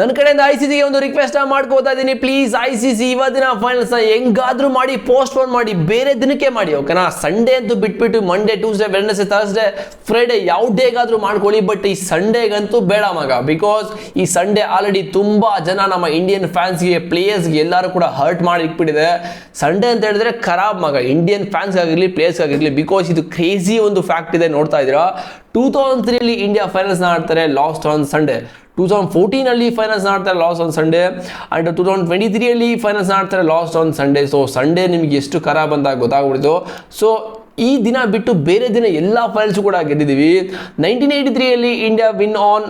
ನನ್ನ ಕಡೆಯಿಂದ ಐಸಿಸಿಗೆ ಒಂದು ರಿಕ್ವೆಸ್ಟ್ ಮಾಡ್ಕೋತಾ ಇದ್ದೀನಿ. ಪ್ಲೀಸ್ ಐಸಿಸಿ ಇವತ್ತಿನ ಫೈನಲ್ಸ್ ಹೆಂಗಾದ್ರೂ ಮಾಡಿ ಪೋಸ್ಟ್ಪೋನ್ ಮಾಡಿ, ಬೇರೆ ದಿನಕ್ಕೆ ಮಾಡಿ, ಓಕೆನಾ? ಸಂಡೇ ಅಂತೂ ಬಿಟ್ಬಿಟ್ಟು Monday, Tuesday, Wednesday, Thursday, Friday ಯಾವ ಡೇಗಾದ್ರೂ ಮಾಡ್ಕೊಳ್ಳಿ, ಬಟ್ ಈ ಸಂಡೇಗಂತೂ ಬೇಡ ಮಗ. ಬಿಕಾಸ್ ಈ ಸಂಡೇ ಆಲ್ರೆಡಿ ತುಂಬಾ ಜನ ನಮ್ಮ ಇಂಡಿಯನ್ ಫ್ಯಾನ್ಸ್ಗೆ, ಪ್ಲೇಯರ್ಸ್ಗೆ ಎಲ್ಲರೂ ಕೂಡ ಹರ್ಟ್ ಮಾಡಿ ಇಟ್ಬಿಟ್ಟಿದೆ. ಸಂಡೇ ಅಂತ ಹೇಳಿದ್ರೆ ಖರಾಬ್ ಮಗ, ಇಂಡಿಯನ್ ಫ್ಯಾನ್ಸ್ ಆಗಿರಲಿ, ಪ್ಲೇಯರ್ಸ್ ಆಗಿರಲಿ. ಬಿಕಾಸ್ ಇದು ಕ್ರೇಜಿ ಒಂದು ಫ್ಯಾಕ್ಟ್ ಇದೆ, ನೋಡ್ತಾ ಇದ್ದೀರಾ. 2003 ಇಂಡಿಯಾ ಫೈನಲ್ಸ್ ಆಡ್ತಾರೆ, ಲಾಸ್ಟ್ ಆನ್ ಸಂಡೇ. 2014 ಫೈನಲ್ಸ್ ಆಡ್ತಾರೆ, lost on Sunday. And 2023 finals ಆಡ್ತಾರೆ, lost on Sunday. So Sunday ನಿಮಗೆ ಎಷ್ಟು ಖರಾಬ್ ಅಂತ ಗೊತ್ತಾಗ್ಬಿಡ್ತು. ಸೊ ಈ ದಿನ ಬಿಟ್ಟು ಬೇರೆ ದಿನ ಎಲ್ಲ ಫೈನಲ್ಸ್ ಕೂಡ ಗೆದ್ದಿದ್ದೀವಿ. 1983 India win on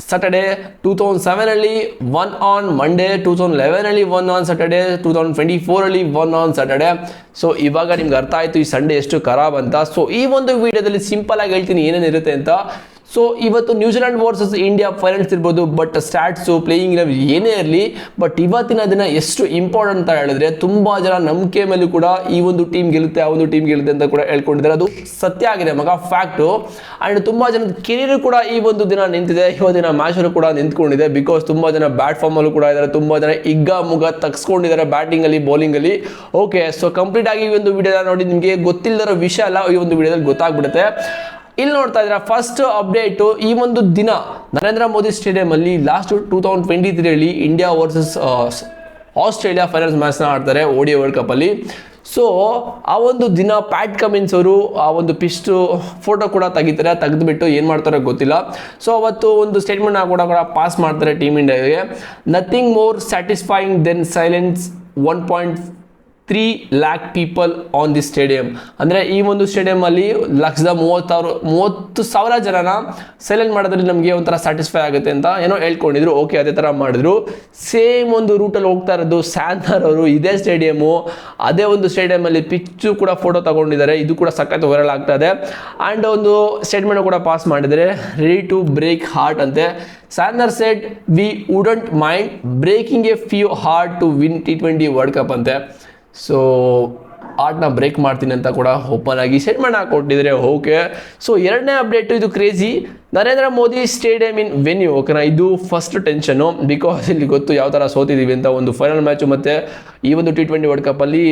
Saturday, 2007 1 on Monday, 2011 1 on Saturday, 2024 1 on Saturday. So ಇವಾಗ ನಿಮ್ಗೆ ಅರ್ಥ ಆಯ್ತು ಈ ಸಂಡೇ ಎಷ್ಟು ಖರಾಬ್ ಅಂತ. ಸೊ ಈ ಒಂದು ವಿಡಿಯೋದಲ್ಲಿ ಸಿಂಪಲ್ ಆಗಿ ಹೇಳ್ತೀನಿ ಏನೇನಿರುತ್ತೆ ಅಂತ. ಸೊ ಇವತ್ತು ನ್ಯೂಜಿಲೆಂಡ್ ವರ್ಸಸ್ ಇಂಡಿಯಾ ಫೈನಲ್ಸ್ ಇರ್ಬೋದು, ಬಟ್ ಸ್ಟ್ಯಾಟ್ಸು, ಪ್ಲೇಯಿಂಗ್ ಏನೇ ಇರಲಿ, ಬಟ್ ಇವತ್ತಿನ ದಿನ ಎಷ್ಟು ಇಂಪಾರ್ಟೆಂಟ್ ಅಂತ ಹೇಳಿದ್ರೆ, ತುಂಬಾ ಜನ ನಂಬಿಕೆ ಮೇಲೂ ಕೂಡ ಈ ಒಂದು ಟೀಮ್ ಗೆಲ್ಲುತ್ತೆ, ಆ ಒಂದು ಟೀಮ್ ಗೆಲ್ಲುತ್ತೆ ಅಂತ ಕೂಡ ಹೇಳ್ಕೊಂಡಿದ್ದಾರೆ. ಅದು ಸತ್ಯ ಆಗಿದೆ ಮಗ, ಫ್ಯಾಕ್ಟು. ಅಂಡ್ ತುಂಬಾ ಜನದ ಕೆರಿಯರ್ ಕೂಡ ಈ ಒಂದು ದಿನ ನಿಂತಿದೆ, ಇವತ್ತಿನ ಮ್ಯಾಚ್ ಕೂಡ ನಿಂತ್ಕೊಂಡಿದೆ. ಬಿಕಾಸ್ ತುಂಬಾ ಜನ ಬ್ಯಾಟ್ ಫಾರ್ಮ್ ಅಲ್ಲೂ ಕೂಡ ಇದ್ದಾರೆ, ತುಂಬಾ ಜನ ಮುಗ ತಗ್ಸ್ಕೊಂಡಿದ್ದಾರೆ ಬ್ಯಾಟಿಂಗ್ ಅಲ್ಲಿ, ಬೌಲಿಂಗ್ ಅಲ್ಲಿ. ಓಕೆ, ಸೊ ಕಂಪ್ಲೀಟ್ ಆಗಿ ಈ ಒಂದು ವಿಡಿಯೋ ನೋಡಿ, ನಿಮಗೆ ಗೊತ್ತಿಲ್ಲದಿರೋ ವಿಷಯ ಎಲ್ಲ ಈ ಒಂದು ವಿಡಿಯೋದಲ್ಲಿ ಗೊತ್ತಾಗ್ಬಿಡುತ್ತೆ. ಇಲ್ಲಿ ನೋಡ್ತಾ ಇದ್ದೀರಾ ಫಸ್ಟ್ ಅಪ್ಡೇಟು. ಈ ಒಂದು ದಿನ ನರೇಂದ್ರ ಮೋದಿ ಸ್ಟೇಡಿಯಂ ಅಲ್ಲಿ last 2023 India versus Australia finals ಮ್ಯಾಚ್ನ ಆಡ್ತಾರೆ ODI ವರ್ಲ್ಡ್ ಕಪ್ ಅಲ್ಲಿ. ಸೊ ಆ ಒಂದು ದಿನ ಪ್ಯಾಟ್ ಕಮಿನ್ಸ್ ಅವರು ಆ ಒಂದು ಪಿಸ್ಟ್ ಫೋಟೋ ಕೂಡ ತೆಗಿತಾರೆ, ತೆಗೆದುಬಿಟ್ಟು ಏನು ಮಾಡ್ತಾರೋ ಗೊತ್ತಿಲ್ಲ. ಸೊ ಅವತ್ತು ಒಂದು ಸ್ಟೇಟ್ಮೆಂಟ್ ಕೂಡ ಪಾಸ್ ಮಾಡ್ತಾರೆ ಟೀಮ್ ಇಂಡಿಯಾಗೆ. Nothing more satisfying than silence 1.3 lakh people on the stadium. ಅಂದರೆ ಈ ಒಂದು ಸ್ಟೇಡಿಯಂ ಅಲ್ಲಿ 30,000 ಜನನ ಸೈಲೆಂಟ್ ಮಾಡೋದ್ರಲ್ಲಿ ನಮಗೆ ಒಂಥರ ಸ್ಯಾಟಿಸ್ಫೈ ಆಗುತ್ತೆ ಅಂತ ಏನೋ ಹೇಳ್ಕೊಂಡಿದ್ರು. ಓಕೆ, ಅದೇ ಥರ ಮಾಡಿದ್ರು. ಸೇಮ್ ಒಂದು ರೂಟಲ್ಲಿ ಹೋಗ್ತಾ ಇರೋದು ಸ್ಯಾನ್ನರ್ ಅವರು, ಇದೇ ಸ್ಟೇಡಿಯಮು, ಅದೇ ಒಂದು ಸ್ಟೇಡಿಯಮಲ್ಲಿ ಪಿಚ್ಚು ಕೂಡ ಫೋಟೋ ತಗೊಂಡಿದ್ದಾರೆ. ಇದು ಕೂಡ ಸಖತ್ ವೈರಲ್ ಆಗ್ತಾ ಇದೆ. ಆ್ಯಂಡ್ ಒಂದು ಸ್ಟೇಟ್ಮೆಂಟ್ ಕೂಡ ಪಾಸ್ ಮಾಡಿದರೆ, ರೆಡಿ ಟು ಬ್ರೇಕ್ ಹಾರ್ಟ್ ಅಂತೆ. Santner said we wouldn't mind breaking a few heart to win T20 world cup ಅಂತೆ. ಸೊ ಆರ್ಟ್ನ ಬ್ರೇಕ್ ಮಾಡ್ತೀನಿ ಅಂತ ಕೂಡ ಓಪನ್ ಆಗಿ ಸ್ಟೇಟ್ಮೆಂಟ್ ಹಾಕೊಟ್ಟಿದ್ರೆ. ಓಕೆ, ಸೊ ಎರಡನೇ ಅಪ್ಡೇಟು, ಇದು crazy. Narendra Modi stadium in venue. ಓಕೆನಾ, ಇದು ಫಸ್ಟ್ ಟೆನ್ಷನು. ಬಿಕಾಸ್ ಇಲ್ಲಿ ಗೊತ್ತು ಯಾವ ಥರ ಸೋತಿದ್ದೀವಿ ಅಂತ. ಒಂದು ಫೈನಲ್ ಮ್ಯಾಚು ಮತ್ತು ಈ ಒಂದು T20 ವರ್ಲ್ಡ್ ಕಪ್ಪಲ್ಲಿ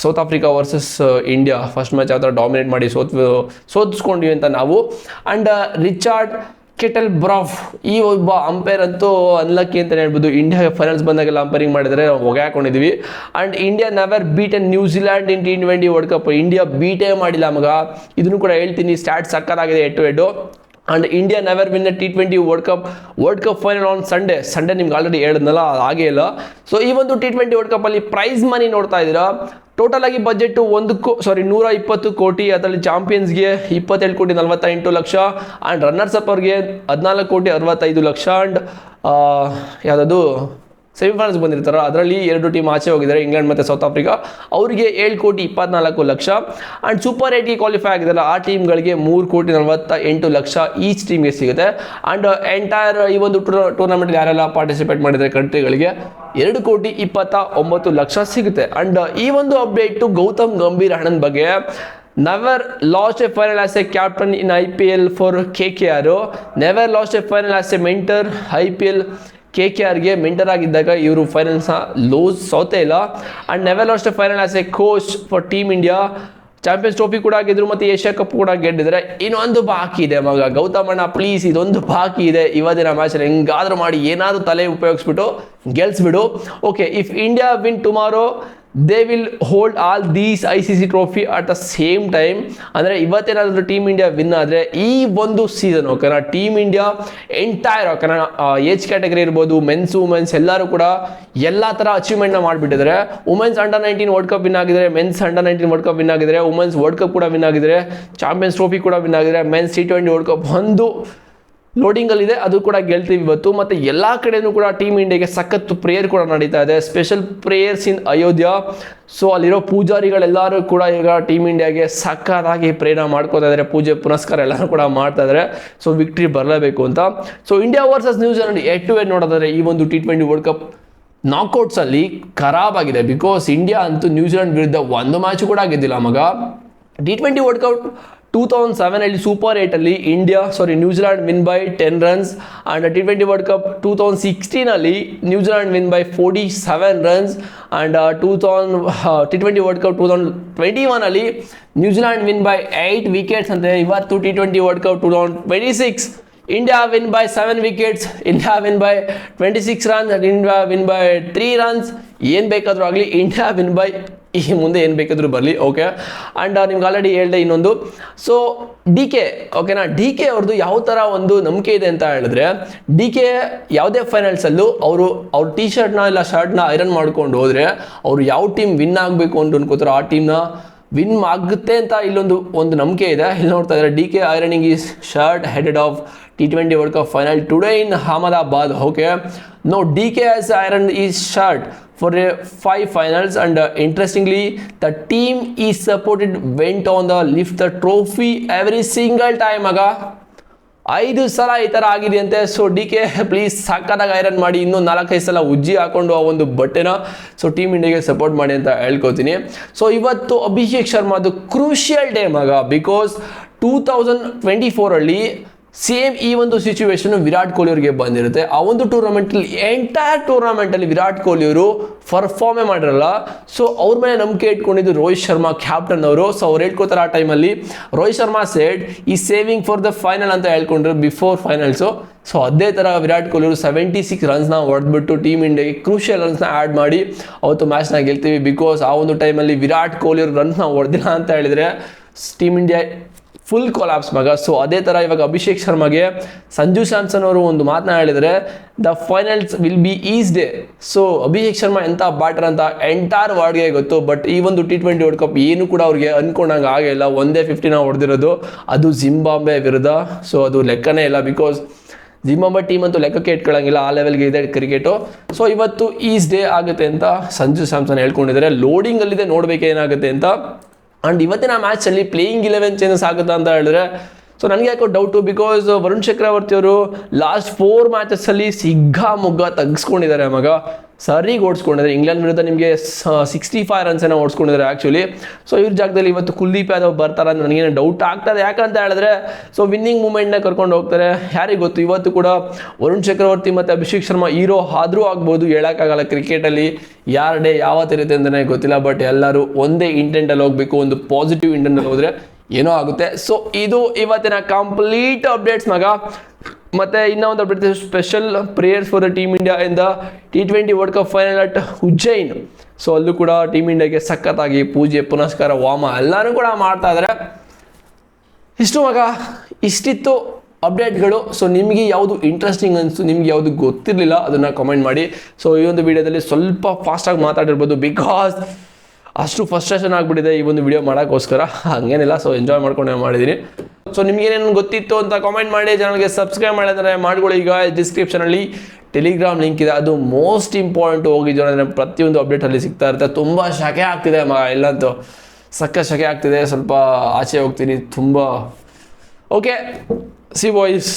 South Africa versus India first match ಯಾವ ಥರ ಡಾಮಿನೇಟ್ ಮಾಡಿ ಸೋತಿಸ್ಕೊಂಡಿವಿ ಅಂತ ನಾವು. ಆ್ಯಂಡ್ ರಿಚಾರ್ಡ್ ಕೆಟಲ್ ಬ್ರಾಫ್, ಈ ಒಬ್ಬ ಅಂಪೈರ್ ಅಂತೂ ಅನ್ಲಕ್ಕಿ ಅಂತಲೇ ಹೇಳ್ಬೋದು. ಇಂಡಿಯಾ ಫೈನಲ್ಸ್ ಬಂದಾಗೆಲ್ಲ ಅಂಪೈರಿಂಗ್ ಮಾಡಿದರೆ ಹೊಗೆ ಹಾಕೊಂಡಿದ್ದೀವಿ. And India never beaten New Zealand in T20 world cup. India ಬೀಟೇ ಮಾಡಿಲ್ಲ ಮಗ, ಇದನ್ನು ಕೂಡ ಹೇಳ್ತೀನಿ. ಸ್ಟಾರ್ಟ್ ಸಕ್ಕತ್ತಾಗಿದೆ, 8-2. And India never win T20 world cup final on Sunday ನಿಮ್ಗೆ ಆಲ್ರೆಡಿ ಹೇಳಿದ್ನಲ್ಲ, ಹಾಗೇ ಇಲ್ಲ. ಸೊ ಈ ಒಂದು T20 ವರ್ಲ್ಡ್ ಕಪ್ಪಲ್ಲಿ ಪ್ರೈಸ್ ಮನಿ ನೋಡ್ತಾ ಇದ್ದೀರಾ. ಟೋಟಲ್ ಆಗಿ ಬಜೆಟ್ 120 ಕೋಟಿ. ಅದರಲ್ಲಿ ಚಾಂಪಿಯನ್ಸ್ಗೆ 27,48,00,000. ಆ್ಯಂಡ್ ರನ್ನರ್ಸ್ ಅಪ್ ಅವ್ರಿಗೆ 14,65,00,000. ಆ್ಯಂಡ್ ಯಾವುದದು ಸೆಮಿಫೈನಲ್ಸ್ ಬಂದಿರ್ತಾರೋ ಅದರಲ್ಲಿ 2 ಟೀಮ್ ಆಚೆ ಹೋಗಿದ್ದಾರೆ, ಇಂಗ್ಲೆಂಡ್ ಮತ್ತು ಸೌತ್ ಆಫ್ರಿಕಾ. ಅವರಿಗೆ 7,24,00,000. ಆ್ಯಂಡ್ ಸೂಪರ್ 8ಗೆ ಕ್ವಾಲಿಫೈ ಆಗಿದ್ದಾರೆ ಆ ಟೀಮ್ಗಳಿಗೆ 3,48,00,000 ಈಚ್ ಟೀಮ್ಗೆ ಸಿಗುತ್ತೆ. ಆ್ಯಂಡ್ ಎಂಟೈರ್ ಈ ಒಂದು ಟೂರ್ನಮೆಂಟ್ಗೆ ಯಾರೆಲ್ಲ ಪಾರ್ಟಿಸಿಪೇಟ್ ಮಾಡಿದರೆ ಕಂಟ್ರಿಗಳಿಗೆ 2,29,00,000 ಸಿಗುತ್ತೆ. ಆ್ಯಂಡ್ ಈ ಒಂದು ಅಪ್ಡೇಟು ಗೌತಮ್ ಗಂಭೀರ್ ಅಣ್ಣನ ಬಗ್ಗೆ. Never lost a final as a captain in IPL for KKR. Never lost a final as a mentor. IPL KKRಗೆ ಮೆಂಟರ್ ಆಗಿದ್ದಾಗ ಇವರು ಫೈನಲ್ಸ್ನ ಸೋತೇ ಇಲ್ಲ. And never lost a final as a coach for team India. Champions trophy ಕೂಡ ಗೆದ್ದರು ಮತ್ತು Asia cup ಕೂಡ ಗೆದ್ದಿದ್ದಾರೆ. ಇನ್ನೊಂದು ಬಾಕಿ ಇದೆ ಮಗ, ಗೌತಮ್ ಅಣ್ಣ ಪ್ಲೀಸ್, ಇದೊಂದು ಬಾಕಿ ಇದೆ. ಇವತ್ತಿನ ಮ್ಯಾಚಲ್ಲಿ ಹೆಂಗಾದ್ರೂ ಮಾಡಿ ಏನಾದರೂ ತಲೆ ಉಪಯೋಗಿಸ್ಬಿಟ್ಟು ಗೆಲ್ಸ್ಬಿಡು. Okay, if India win tomorrow they will hold all these ICC trophy at the same time. ಅಂದರೆ ಇವತ್ತೇನಾದರೂ ಟೀಮ್ ಇಂಡಿಯಾ ವಿನ್ ಆದರೆ ಈ ಒಂದು ಸೀಸನ್, ಓಕೆನಾ, ಟೀಮ್ ಇಂಡಿಯಾ ಎಂಟೈರ್, ಓಕೆನಾ, ಏಜ್ ಕ್ಯಾಟಗರಿ ಇರ್ಬೋದು, ಮೆನ್ಸ್ ವುಮೆನ್ಸ್ ಎಲ್ಲರೂ ಕೂಡ ಎಲ್ಲ ಥರ ಅಚೀವ್ಮೆಂಟ್ನ ಮಾಡಿಬಿಟ್ಟಿದ್ದಾರೆ. ವುಮೆನ್ಸ್ ಅಂಡರ್-19 ವರ್ಲ್ಡ್ ಕಪ್ ವಿನ್ ಆಗಿದ್ದಾರೆ, ಮೆನ್ಸ್ ಅಂಡರ್-19 ವರ್ಲ್ಡ್ ಕಪ್ ವಿನ್ ಆಗಿದ್ದಾರೆ, ವುಮೆನ್ಸ್ ವರ್ಲ್ಡ್ ಕಪ್ ಕೂಡ ವಿನ್ ಆಗಿದ್ದಾರೆ, ಚಾಂಪಿಯನ್ಸ್ ಟ್ರೋಫಿ ಕೂಡ ವಿನ್ ಆಗಿದ್ದಾರೆ, ಮೆನ್ಸ್ T20 ವರ್ಲ್ಡ್ ಕಪ್ ಒಂದು ಲೋಡಿಂಗಲ್ಲಿದೆ, ಅದು ಕೂಡ ಗೆಲ್ತೀವಿ ಇವತ್ತು. ಮತ್ತು ಎಲ್ಲ ಕಡೆಯೂ ಕೂಡ ಟೀಮ್ ಇಂಡಿಯಾಗೆ ಸಖತ್ತು ಪ್ರೇಯರ್ ಕೂಡ ನಡೀತಾ ಇದೆ, ಸ್ಪೆಷಲ್ ಪ್ರೇಯರ್ಸ್ ಇನ್ ಅಯೋಧ್ಯ. ಸೊ ಅಲ್ಲಿರೋ ಪೂಜಾರಿಗಳೆಲ್ಲರೂ ಕೂಡ ಈಗ ಟೀಮ್ ಇಂಡಿಯಾಗೆ ಸಖತ್ತಾಗಿ ಪ್ರೇರಣೆ ಮಾಡ್ಕೋತಾ ಇದ್ದಾರೆ, ಪೂಜೆ ಪುನಸ್ಕಾರ ಎಲ್ಲರೂ ಕೂಡ ಮಾಡ್ತಾ ಇದ್ದಾರೆ. ಸೊ ವಿಕ್ಟ್ರಿ ಬರಲೇಬೇಕು ಅಂತ. ಸೊ ಇಂಡಿಯಾ ವರ್ಸಸ್ ನ್ಯೂಜಿಲೆಂಡ್ 8-8 ನೋಡೋದಾದ್ರೆ ಈ ಒಂದು T20 ವರ್ಲ್ಡ್ ಕಪ್ ನಾಕೌಟ್ಸಲ್ಲಿ ಖರಾಬ್ ಆಗಿದೆ. ಬಿಕಾಸ್ ಇಂಡಿಯಾ ಅಂತೂ ನ್ಯೂಜಿಲೆಂಡ್ ವಿರುದ್ಧ ಒಂದು ಮ್ಯಾಚ್ ಕೂಡ ಗೆದ್ದಿಲ್ಲ ಮಗ. T20 ವರ್ಲ್ಡ್ ಕಪ್ 2007 ಅಲ್ಲಿ ಸೂಪರ್ 8 ಅಲ್ಲಿ New Zealand win by 10 runs and T20 world cup 2016 ಅಲ್ಲಿ New Zealand win by 47 runs and T20 world cup 2021 ಅಲ್ಲಿ ನ್ಯೂಜಿಲೆಂಡ್ ವಿನ್ ಬೈ 8 ವಿಕೆಟ್ಸ್ ಅಂತೆ. ಇವತ್ತು T20 world cup 2026 India win by 7 wickets, India win by 26 runs and India win by 3 runs. ಏನು ಬೇಕಾದರೂ ಆಗಲಿ India win by ಈ ಮುಂದೆ ಏನು ಬೇಕಾದರೂ ಬರಲಿ. ಓಕೆ, ಆ್ಯಂಡ್ ನಿಮ್ಗೆ ಆಲ್ರೆಡಿ ಹೇಳಿದೆ ಇನ್ನೊಂದು. ಸೊ DK, ಓಕೆನಾ, DK ಅವ್ರದ್ದು ಯಾವ ಥರ ಒಂದು ನಂಬಿಕೆ ಇದೆ ಅಂತ ಹೇಳಿದ್ರೆ, DK ಯಾವುದೇ ಫೈನಲ್ಸಲ್ಲೂ ಅವ್ರ ಟೀ ಶರ್ಟ್ನ ಇಲ್ಲ ಶರ್ಟ್ನ ಐರನ್ ಮಾಡ್ಕೊಂಡು ಹೋದರೆ ಅವರು ಯಾವ ಟೀಮ್ ವಿನ್ ಆಗಬೇಕು ಅಂತ ಅನ್ಕೋತಾರೋ ಆ ಟೀಮ್ನ ವಿನ್ ಆಗುತ್ತೆ ಅಂತ ಒಂದು ನಂಬಿಕೆ ಇದೆ. ಇಲ್ಲಿ ನೋಡ್ತಾ ಇದ್ದಾರೆ DK ironing is shirt headed of T20 World Cup final today in Ahmedabad. Okay, no, DK has ironed his shirt for 5 finals and interestingly the team he supported went on the lift the trophy every single time. 5 ಸಲ ಈ ಥರ ಆಗಿದೆಯಂತೆ. So DK please ಸಕ್ಕತ್ತಾಗಿ iron ಮಾಡಿ ಇನ್ನೂ 4-5 ಸಲ ಉಜ್ಜಿ ಹಾಕೊಂಡು ಆ ಒಂದು ಬಟ್ಟೆನ ಟೀಮ್ ಇಂಡಿಯಾಗೆ ಸಪೋರ್ಟ್ ಮಾಡಿ ಅಂತ ಹೇಳ್ಕೊತೀನಿ. ಸೊ ಇವತ್ತು ಅಭಿಷೇಕ್ ಶರ್ಮಾದು ಕ್ರೂಷಿಯಲ್ ಡೇ ಬಿಕಾಸ್ 2024 ಸೇಮ್ ಈ ಒಂದು ಸಿಚುವೇಶನ್ ವಿರಾಟ್ ಕೊಹ್ಲಿ ಅವರಿಗೆ ಬಂದಿರುತ್ತೆ. ಆ ಒಂದು ಎಂಟೈರ್ ಟೂರ್ನಮೆಂಟಲ್ಲಿ ವಿರಾಟ್ ಕೊಹ್ಲಿ ಅವರು ಪರ್ಫಾರ್ಮೇ ಮಾಡಿರಲ್ಲ. ಸೊ ಅವ್ರ ಮೇಲೆ ನಂಬಿಕೆ ಇಟ್ಕೊಂಡಿದ್ದು ರೋಹಿತ್ ಶರ್ಮಾ ಕ್ಯಾಪ್ಟನ್ ಅವರು. ಸೊ ಅವ್ರು ಹೇಳ್ಕೊತಾರೆ ಆ ಟೈಮಲ್ಲಿ ರೋಹಿತ್ ಶರ್ಮಾ ಸೆಡ್ ಈ ಸೇವಿಂಗ್ ಫಾರ್ ದ ಫೈನಲ್ ಅಂತ ಹೇಳ್ಕೊಂಡ್ರು ಬಿಫೋರ್ ಫೈನಲ್ಸು. ಸೊ ಅದೇ ಥರ ವಿರಾಟ್ ಕೊಹ್ಲಿ ಅವರು 76 ರನ್ಸ್ನ ಹೊಡೆದ್ಬಿಟ್ಟು ಟೀಮ್ ಇಂಡಿಯಾಗೆ ಕ್ರೂಷಿಯಲ್ ರನ್ಸ್ನ ಆ್ಯಡ್ ಮಾಡಿ ಅವತ್ತು ಮ್ಯಾಚ್ನ ಗೆಲ್ತೀವಿ. ಬಿಕಾಸ್ ಆ ಒಂದು ಟೈಮಲ್ಲಿ ವಿರಾಟ್ ಕೊಹ್ಲಿ ಅವರು ರನ್ಸ್ನ ಹೊಡೆದಿಲ್ಲ ಅಂತ ಹೇಳಿದರೆ team India full collapse so ಅದೇ ಥರ ಇವಾಗ ಅಭಿಷೇಕ್ ಶರ್ಮಾಗೆ ಸಂಜು ಸ್ಯಾಮ್ಸನ್ ಅವರು ಒಂದು ಮಾತನ್ನ ಹೇಳಿದರೆ the finals will be is day. So Abhishek Sharma ಎಂಥ ಬ್ಯಾಟರ್ ಅಂತ ಎಂಟೈರ್ ವರ್ಲ್ಡ್ಗೆ ಗೊತ್ತು. ಬಟ್ ಈ ಒಂದು T20 ವರ್ಲ್ಡ್ ಕಪ್ ಏನು ಕೂಡ ಅವ್ರಿಗೆ ಅಂದ್ಕೊಂಡಂಗೆ ಆಗಿಲ್ಲ. 50 ಹೊಡೆದಿರೋದು, ಅದು ಜಿಂಬಾಬ್ವೆ ವಿರುದ್ಧ. ಸೊ ಅದು ಲೆಕ್ಕನೇ ಇಲ್ಲ ಬಿಕಾಸ್ ಜಿಂಬಾಬ್ವೆ ಟೀಮ್ ಅಂತೂ ಲೆಕ್ಕಕ್ಕೆ ಇಟ್ಕೊಳ್ಳೋಂಗಿಲ್ಲ, ಆ ಲೆವೆಲ್ಗೆ ಇದೆ ಕ್ರಿಕೆಟು. ಸೊ ಇವತ್ತು ಈಸ್ ಡೇ ಆಗುತ್ತೆ ಅಂತ ಸಂಜು ಸ್ಯಾಮ್ಸನ್ ಹೇಳ್ಕೊಂಡಿದ್ದಾರೆ. ಲೋಡಿಂಗಲ್ಲಿದೆ, ನೋಡಬೇಕೇನಾಗುತ್ತೆ ಅಂತ. ಆ್ಯಂಡ್ ಇವತ್ತಿನ ಮ್ಯಾಚಲ್ಲಿ ಪ್ಲೇಯಿಂಗ್ 11 ಚೇಂಜಸ್ ಆಗುತ್ತಾ ಅಂತ ಹೇಳಿದ್ರೆ ಸೊ ನನಗೆ ಯಾಕೋ ಡೌಟು. ಬಿಕಾಸ್ ವರುಣ್ ಚಕ್ರವರ್ತಿ ಅವರು ಲಾಸ್ಟ್ 4 ಮ್ಯಾಚಸ್ಸಲ್ಲಿ ಮುಗ್ಗ ತೆಗೆಸ್ಕೊಂಡಿದ್ದಾರೆ ಸರಿಗೆ ಓಡಿಸ್ಕೊಂಡಿದ್ದಾರೆ. ಇಂಗ್ಲೆಂಡ್ ವಿರುದ್ಧ ನಿಮಗೆ 65 ರನ್ಸನ್ನು ಓಡಿಸ್ಕೊಂಡಿದ್ದಾರೆ ಆ್ಯಕ್ಚುಲಿ. ಸೊ ಇವ್ರ ಜಾಗದಲ್ಲಿ ಇವತ್ತು ಕುಲ್ದೀಪ್ ಯಾದವ್ ಬರ್ತಾರೆ ಅಂತ ನನಗೇನು ಡೌಟ್ ಆಗ್ತದೆ. ಯಾಕಂತ ಹೇಳಿದ್ರೆ ಸೊ ವಿನ್ನಿಂಗ್ ಮೂಮೆಂಟ್ನ ಕರ್ಕೊಂಡು ಹೋಗ್ತಾರೆ, ಯಾರಿಗೆ ಗೊತ್ತು. ಇವತ್ತು ಕೂಡ ವರುಣ್ ಚಕ್ರವರ್ತಿ ಮತ್ತು ಅಭಿಷೇಕ್ ಶರ್ಮಾ ಹೀರೋ ಆದರೂ ಆಗ್ಬೋದು, ಹೇಳೋಕ್ಕಾಗಲ್ಲ. ಕ್ರಿಕೆಟಲ್ಲಿ ಯಾರ ಡೇ ಯಾವತ್ತಿರುತ್ತೆ ಅಂತಲೇ ಗೊತ್ತಿಲ್ಲ. ಬಟ್ ಎಲ್ಲರೂ ಒಂದೇ ಇಂಟೆಂಟಲ್ಲಿ ಹೋಗಬೇಕು, ಒಂದು ಪಾಸಿಟಿವ್ ಇಂಟೆಂಟಲ್ಲಿ ಹೋದರೆ ಏನೋ ಆಗುತ್ತೆ. ಸೊ ಇದು ಇವತ್ತಿನ ಕಂಪ್ಲೀಟ್ ಅಪ್ಡೇಟ್ಸ್ ಮತ್ತೆ ಇನ್ನೂ ಒಂದು update, special prayers for the team India in the T20 world cup final at Ujjain. So ಅಲ್ಲೂ ಕೂಡ ಟೀಮ್ ಇಂಡಿಯಾಗೆ ಸಖತ್ತಾಗಿ ಪೂಜೆ ಪುನಸ್ಕಾರ ವಾಮ ಎಲ್ಲರೂ ಕೂಡ ಮಾಡ್ತಾ ಇದ್ದಾರೆ. ಇಷ್ಟಿತ್ತು ಅಪ್ಡೇಟ್ಗಳು. ಸೊ ನಿಮಗೆ ಯಾವುದು ಇಂಟ್ರೆಸ್ಟಿಂಗ್ ಅನಿಸ್ತು, ನಿಮ್ಗೆ ಯಾವುದು ಗೊತ್ತಿರಲಿಲ್ಲ ಅದನ್ನು ಕಮೆಂಟ್ ಮಾಡಿ. ಸೊ ಈ ಒಂದು ವಿಡಿಯೋದಲ್ಲಿ ಸ್ವಲ್ಪ ಫಾಸ್ಟಾಗಿ ಮಾತಾಡಿರ್ಬೋದು ಬಿಕಾಸ್ ಅಷ್ಟು ಫ್ರಸ್ಟ್ರೇಷನ್ ಆಗಿಬಿಟ್ಟಿದೆ ಈ ಒಂದು ವಿಡಿಯೋ ಮಾಡೋಕ್ಕೋಸ್ಕರ. ಹಾಗೇನಿಲ್ಲ, ಸೊ ಎಂಜಾಯ್ ಮಾಡ್ಕೊಂಡು ಮಾಡಿದ್ದೀನಿ. ಸೊ ನಿಮಗೇನೇನು ಗೊತ್ತಿತ್ತು ಅಂತ ಕಾಮೆಂಟ್ ಮಾಡಿ. ಚಾನಲ್ಗೆ ಸಬ್ಸ್ಕ್ರೈಬ್ ಮಾಡಿದ್ರೆ ಮಾಡ್ಕೊಳ್ಳಿ. ಈಗ ಡಿಸ್ಕ್ರಿಪ್ಷನಲ್ಲಿ ಟೆಲಿಗ್ರಾಮ್ ಲಿಂಕ್ ಇದೆ, ಅದು ಮೋಸ್ಟ್ ಇಂಪಾರ್ಟೆಂಟ್. ಹೋಗಿ ಜಾಯ್ನ್, ಪ್ರತಿಯೊಂದು ಅಪ್ಡೇಟಲ್ಲಿ ಸಿಗ್ತಾ ಇರುತ್ತೆ. ತುಂಬ ಶಕೆ ಆಗ್ತಿದೆ ಇಲ್ಲಂತೂ ಸಕ್ಕ ಶಕೆ ಆಗ್ತಿದೆ. ಸ್ವಲ್ಪ ಆಚೆ ಹೋಗ್ತೀನಿ ತುಂಬ. Okay, C boys.